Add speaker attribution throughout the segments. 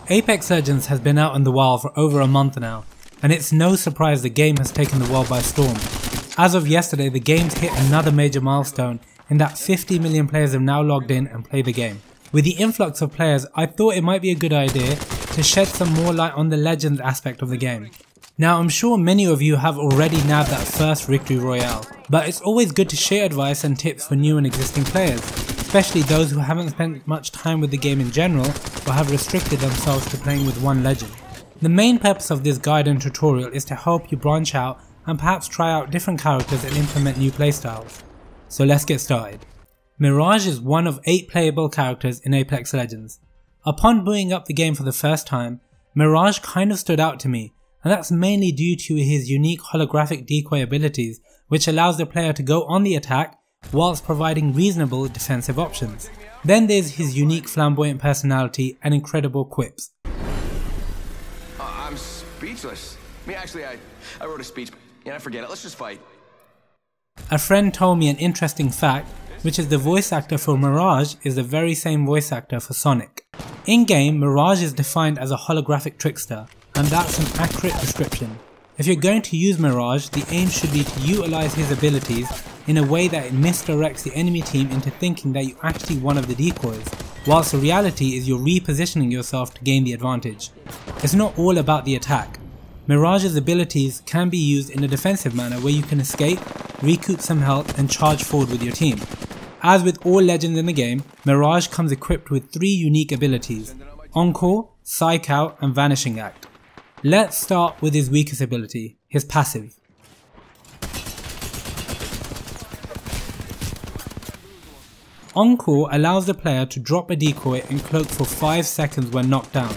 Speaker 1: Apex Legends has been out in the wild for over a month now, and it's no surprise the game has taken the world by storm. As of yesterday, the game's hit another major milestone in that 50 million players have now logged in and played the game. With the influx of players, I thought it might be a good idea to shed some more light on the Legends aspect of the game. Now, I'm sure many of you have already nabbed that first victory royale, but it's always good to share advice and tips for new and existing players, especially those who haven't spent much time with the game in general or have restricted themselves to playing with one legend. The main purpose of this guide and tutorial is to help you branch out and perhaps try out different characters and implement new playstyles. So let's get started. Mirage is one of 8 playable characters in Apex Legends. Upon booting up the game for the first time, Mirage kind of stood out to me, and that's mainly due to his unique holographic decoy abilities, which allows the player to go on the attack whilst providing reasonable defensive options. Then there's his unique flamboyant personality and incredible quips.
Speaker 2: I'm speechless. I wrote a speech. Yeah, forget it. Let's just fight.
Speaker 1: A friend told me an interesting fact, which is the voice actor for Mirage is the very same voice actor for Sonic. In game, Mirage is defined as a holographic trickster, and that's an accurate description. If you're going to use Mirage, the aim should be to utilize his abilities in a way that it misdirects the enemy team into thinking that you're actually one of the decoys, whilst the reality is you're repositioning yourself to gain the advantage. It's not all about the attack. Mirage's abilities can be used in a defensive manner where you can escape, recoup some health and charge forward with your team. As with all legends in the game, Mirage comes equipped with 3 unique abilities: ENCORE, PSYCHE OUT and VANISHING ACT. Let's start with his weakest ability, his passive. ENCORE allows the player to drop a decoy and cloak for 5 seconds when knocked down.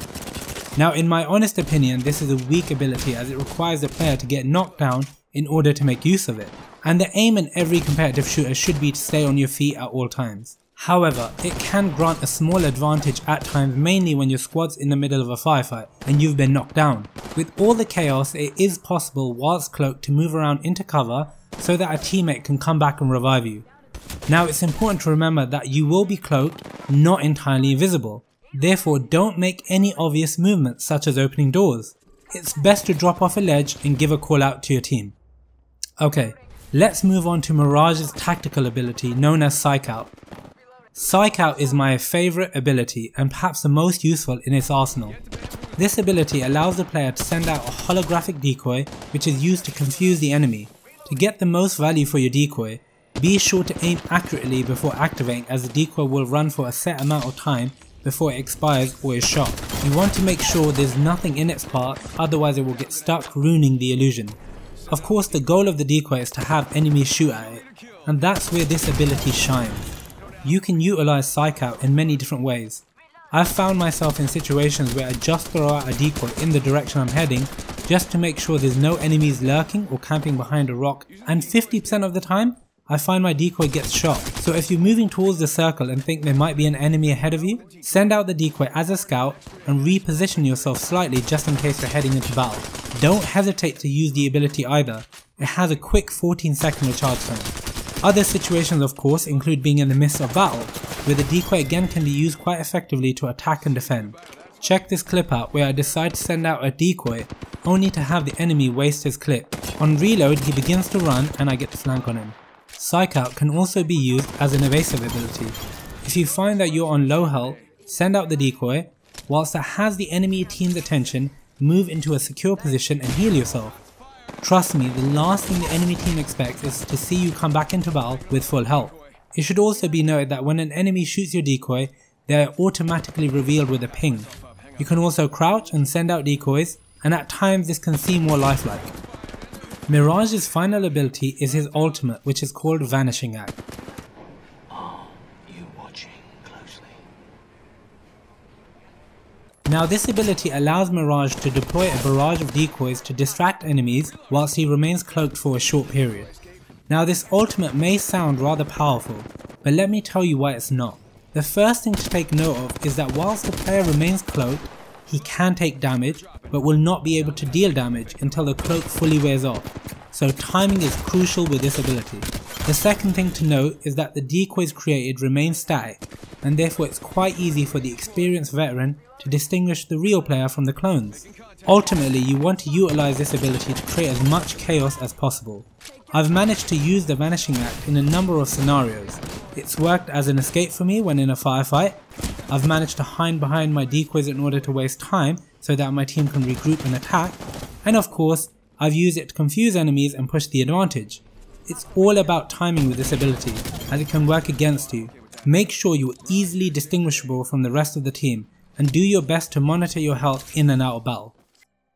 Speaker 1: Now, in my honest opinion, this is a weak ability as it requires the player to get knocked down in order to make use of it. And the aim in every competitive shooter should be to stay on your feet at all times. However, it can grant a small advantage at times, mainly when your squad's in the middle of a firefight and you've been knocked down. With all the chaos, it is possible whilst cloaked to move around into cover so that a teammate can come back and revive you. Now, it's important to remember that you will be cloaked, not entirely invisible. Therefore, don't make any obvious movements such as opening doors. It's best to drop off a ledge and give a call out to your team. Okay, let's move on to Mirage's tactical ability known as PSYCHE OUT. PSYCHE OUT is my favourite ability and perhaps the most useful in its arsenal. This ability allows the player to send out a holographic decoy which is used to confuse the enemy. To get the most value for your decoy, be sure to aim accurately before activating, as the decoy will run for a set amount of time before it expires or is shot. You want to make sure there's nothing in its path, otherwise it will get stuck, ruining the illusion. Of course, the goal of the decoy is to have enemies shoot at it, and that's where this ability shines. You can utilize PSYCHE OUT in many different ways. I've found myself in situations where I just throw out a decoy in the direction I'm heading just to make sure there's no enemies lurking or camping behind a rock, and 50% of the time I find my decoy gets shot. So if you're moving towards the circle and think there might be an enemy ahead of you, send out the decoy as a scout and reposition yourself slightly just in case you're heading into battle. Don't hesitate to use the ability either. It has a quick 14-second recharge time. Other situations of course include being in the midst of battle, where the decoy again can be used quite effectively to attack and defend. Check this clip out where I decide to send out a decoy only to have the enemy waste his clip. On reload he begins to run and I get to flank on him. PSYCHE OUT can also be used as an evasive ability. If you find that you're on low health, send out the decoy, whilst it has the enemy team's attention, move into a secure position and heal yourself. Trust me, the last thing the enemy team expects is to see you come back into battle with full health. It should also be noted that when an enemy shoots your decoy, they are automatically revealed with a ping. You can also crouch and send out decoys, and at times this can seem more lifelike. Mirage's final ability is his ultimate, which is called Vanishing Act.
Speaker 3: Are you watching closely?
Speaker 1: Now, this ability allows Mirage to deploy a barrage of decoys to distract enemies whilst he remains cloaked for a short period. Now, this ultimate may sound rather powerful, but let me tell you why it's not. The first thing to take note of is that whilst the player remains cloaked, he can take damage, but will not be able to deal damage until the cloak fully wears off, so timing is crucial with this ability. The second thing to note is that the decoys created remain static, and therefore it's quite easy for the experienced veteran to distinguish the real player from the clones. Ultimately, you want to utilize this ability to create as much chaos as possible. I've managed to use the Vanishing Act in a number of scenarios. It's worked as an escape for me when in a firefight. I've managed to hide behind my decoys in order to waste time so that my team can regroup and attack. And of course, I've used it to confuse enemies and push the advantage. It's all about timing with this ability, as it can work against you. Make sure you're easily distinguishable from the rest of the team, and do your best to monitor your health in and out of battle.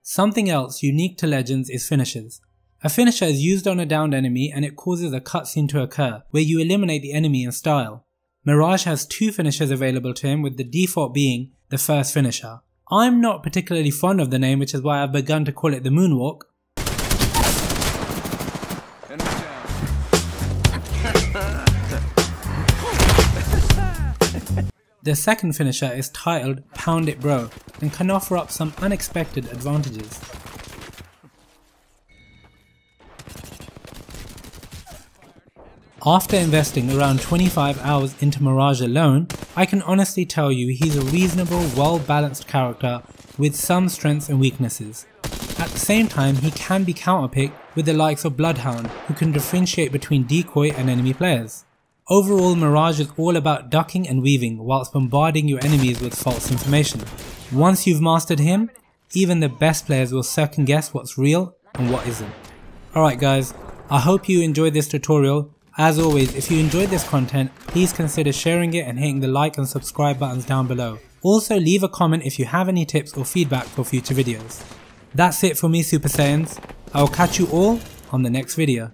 Speaker 1: Something else unique to Legends is finishers. A finisher is used on a downed enemy and it causes a cutscene to occur, where you eliminate the enemy in style. Mirage has 2 finishers available to him, with the default being the first finisher. I'm not particularly fond of the name, which is why I've begun to call it the Moonwalk. The second finisher is titled Pound It Bro and can offer up some unexpected advantages. After investing around 25 hours into Mirage alone, I can honestly tell you he's a reasonable, well-balanced character with some strengths and weaknesses. At the same time, he can be counterpicked with the likes of Bloodhound, who can differentiate between decoy and enemy players. Overall, Mirage is all about ducking and weaving whilst bombarding your enemies with false information. Once you've mastered him, even the best players will second guess what's real and what isn't. Alright guys, I hope you enjoyed this tutorial. As always, if you enjoyed this content, please consider sharing it and hitting the like and subscribe buttons down below. Also leave a comment if you have any tips or feedback for future videos. That's it for me, Super Saiyans. I will catch you all on the next video.